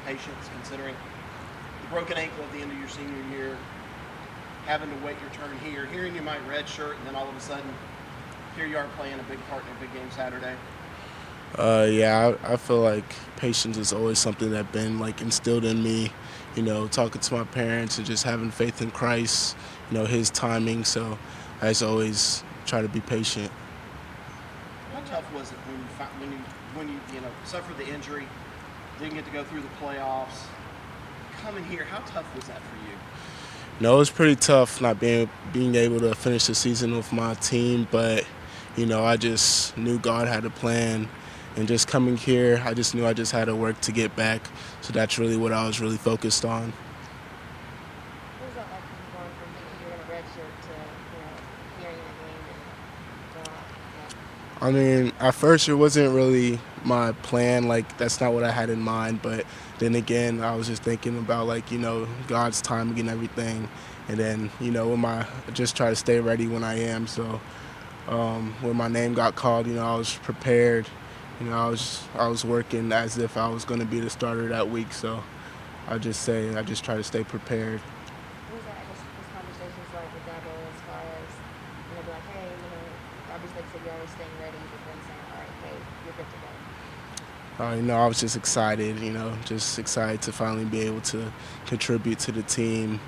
patience considering the broken ankle at the end of your senior year, having to wait your turn here, hearing you might redshirt, and then all of a sudden, here you are playing a big part in a big game Saturday? Yeah, I feel like patience is always something that's been like instilled in me. Talking to my parents and just having faith in Christ. His timing. So I just always try to be patient. How tough was it when you suffered the injury, didn't get to go through the playoffs, coming here? How tough was that for you? It was pretty tough not being able to finish the season with my team, but I just knew God had a plan, and just coming here, I just knew I just had to work to get back. So that's really what I was really focused on. What was that like going from thinking you were going to redshirt to, hearing the game and going off? I mean, at first it wasn't really my plan. Like, that's not what I had in mind. But then again, I was just thinking about, like, God's timing and everything. And then, I just try to stay ready when I am. So when my name got called, I was prepared. I was working as if I was going to be the starter that week. So I just try to stay prepared. What was that, I guess, those conversations like with Dabo as far as, be like, hey, obviously, like you said, you're always staying ready, but then saying, all right, hey, you're good to go? I was just excited, just excited to finally be able to contribute to the team.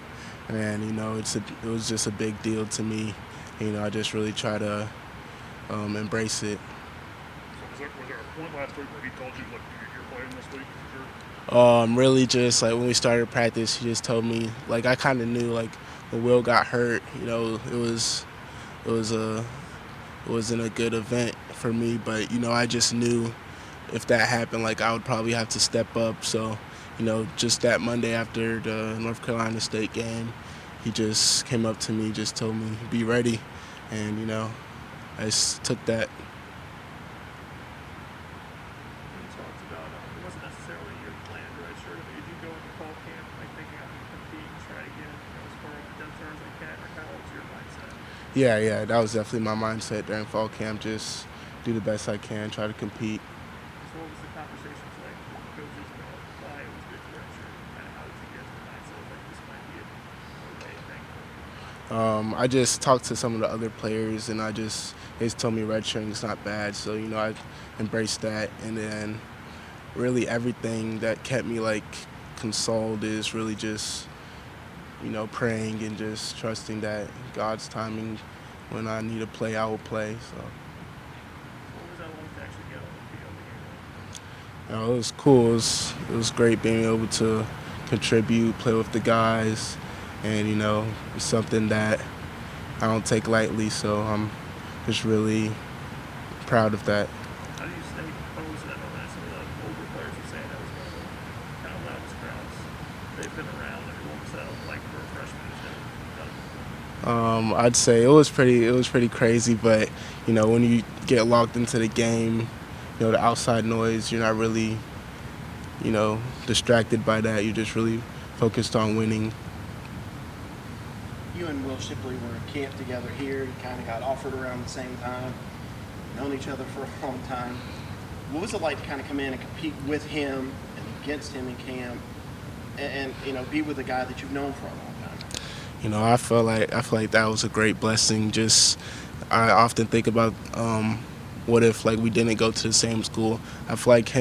And, it was just a big deal to me. I just really try to embrace it. So was there a point last week where he told you, look, you're playing this week for sure? Really just, like, when we started practice, he just told me, like, I kind of knew, like, when Will got hurt, it wasn't a good event for me. But, I just knew if that happened, like, I would probably have to step up. So, just that Monday after the North Carolina State game, he just came up to me, just told me, be ready. And, I just took that. You talked about it wasn't necessarily your plan to redshirt, but did you go into fall camp like thinking I'm going to compete and try to get as far as depth as I can? Or how was your mindset? Yeah, that was definitely my mindset during fall camp. Just do the best I can, try to compete. So what was the conversations like with coaches about why it was good to redshirt? And how did you get the mindset like this might be a okay thing? I just talked to some of the other players, and they just told me redshirting is not bad. So, I embraced that. And then really everything that kept me, like, consoled is really just, praying and just trusting that God's timing, when I need to play, I will play. So. What was that like to actually get on the field again? It was cool. It was great being able to contribute, play with the guys, and it's something that I don't take lightly. So I'm just really proud of that. How do you stay composed? I know that some of the older players are saying that was one of the kind of loudest crowds they've been around. What was that like for a freshman who's never done? I'd say it was pretty crazy, but when you get locked into the game, the outside noise, you're not really distracted by that. You're just really focused on winning. You and Will Shipley were in camp together here. You kind of got offered around the same time. Known each other for a long time. What was it like to kind of come in and compete with him and against him in camp, and be with a guy that you've known for a long time? I feel like that was a great blessing. Just I often think about what if, like, we didn't go to the same school. I feel like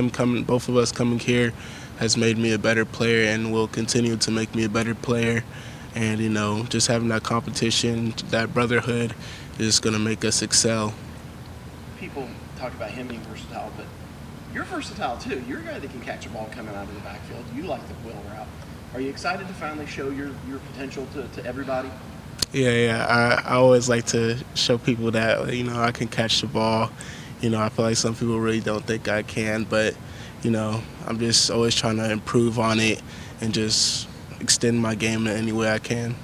both of us coming here, has made me a better player and will continue to make me a better player. And just having that competition, that brotherhood, is going to make us excel. People talk about him being versatile, but you're versatile too. You're a guy that can catch a ball coming out of the backfield. You like the wheel route. Are you excited to finally show your potential to everybody? Yeah. I always like to show people that I can catch the ball. I feel like some people really don't think I can, but I'm just always trying to improve on it and just extend my game in any way I can.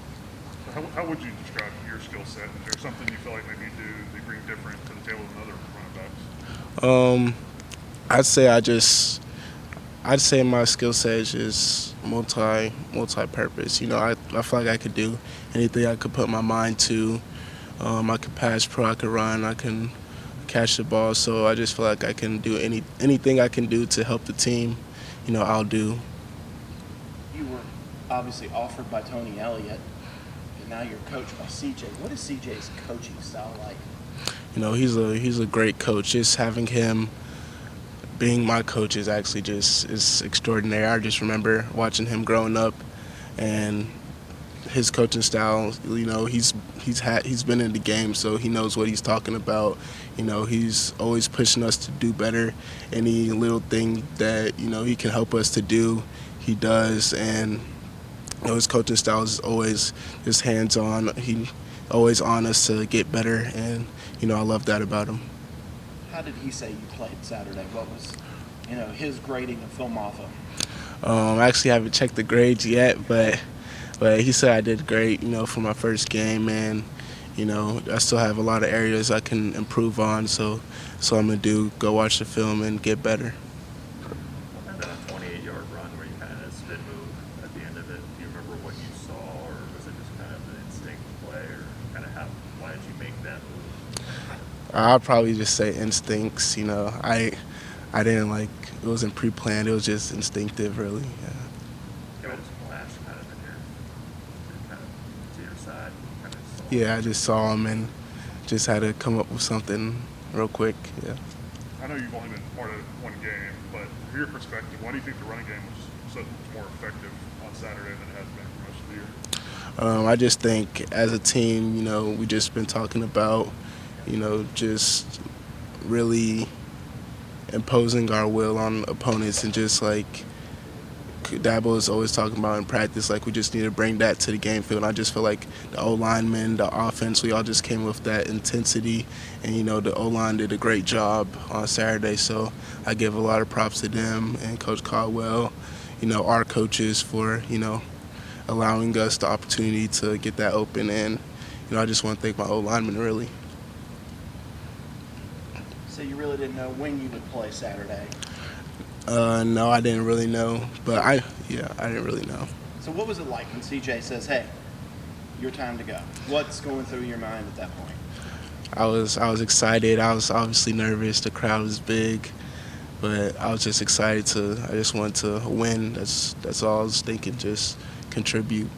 So how would you describe your skill set? Is there something you feel like maybe you do that you bring different to the table than other running backs? I'd say my skill set is just multi-purpose. I feel like I could do anything I could put my mind to. I could pass pro, I could run, I can catch the ball. So I just feel like I can do anything I can do to help the team. I'll do. you were obviously offered by Tony Elliott, and now you're coached by CJ. What is CJ's coaching style like? You know, he's a great coach. Just having him being my coach is actually just is extraordinary. I just remember watching him growing up, and his coaching style. You know, he's been in the game, so he knows what he's talking about. You know, he's always pushing us to do better. Any little thing that he can help us to do, he does. And his coaching style is always just hands-on. He always on us to get better, and I love that about him. How did he say you played Saturday? What was, his grading of Phil Mafah? I actually haven't checked the grades yet, but he said I did great, for my first game, and I still have a lot of areas I can improve on. So I'm gonna go watch the film and get better. And then a 28-yard run where you kind of spin move at the end of it. Do you remember what you saw, or was it just kind of an instinct play, or kind of why did you make that move? I'll probably just say instincts. I didn't it wasn't pre-planned. It was just instinctive, really. Yeah. It was flash kind of in your kind of to your side. Kind of Yeah, I just saw him and just had to come up with something real quick. Yeah. I know you've only been part of one game, but from your perspective, why do you think the running game was so much more effective on Saturday than it has been for most of the year? I just think as a team, we just been talking about, just really imposing our will on opponents, and just Dabo is always talking about in practice, we just need to bring that to the game field. And I just feel like the O-linemen, the offense, we all just came with that intensity, and the O-line did a great job on Saturday. So I give a lot of props to them and Coach Caldwell, our coaches for allowing us the opportunity to get that open. And I just want to thank my O-linemen, really. So you really didn't know when you would play Saturday? No, I didn't really know, but I didn't really know. So what was it like when CJ says, "Hey, your time to go"? What's going through your mind at that point? I was excited. I was obviously nervous. The crowd was big, but I was just excited I just wanted to win. That's all I was thinking. Just contribute.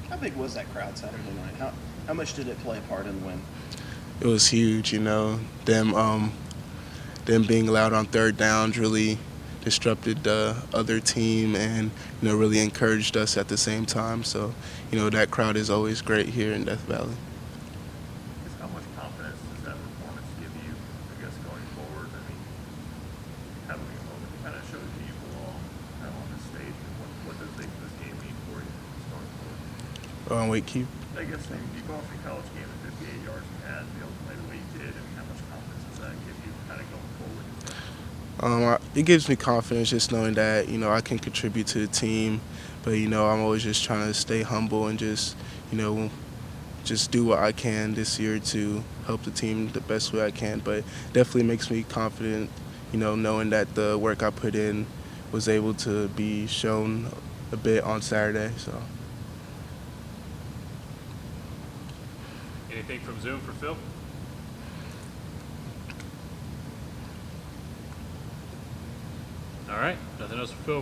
How big was that crowd Saturday night? How much did it play a part in the win? It was huge. Them being loud on third downs really disrupted the other team, and really encouraged us at the same time. So that crowd is always great here in Death Valley. How much confidence does that performance give you, I guess, going forward? I mean, having a moment to kind of show that you belong kind of on this stage, and what does this game mean for you going forward? Wait, keep. I guess you go off your college game at 58 yards and had to be able to play the way you did. I mean, how much confidence does that give you kind of going forward? It gives me confidence just knowing that I can contribute to the team, but I'm always just trying to stay humble and just just do what I can this year to help the team the best way I can. But definitely makes me confident, knowing that the work I put in was able to be shown a bit on Saturday. So. Anything from Zoom for Phil? All right, nothing else for Phil.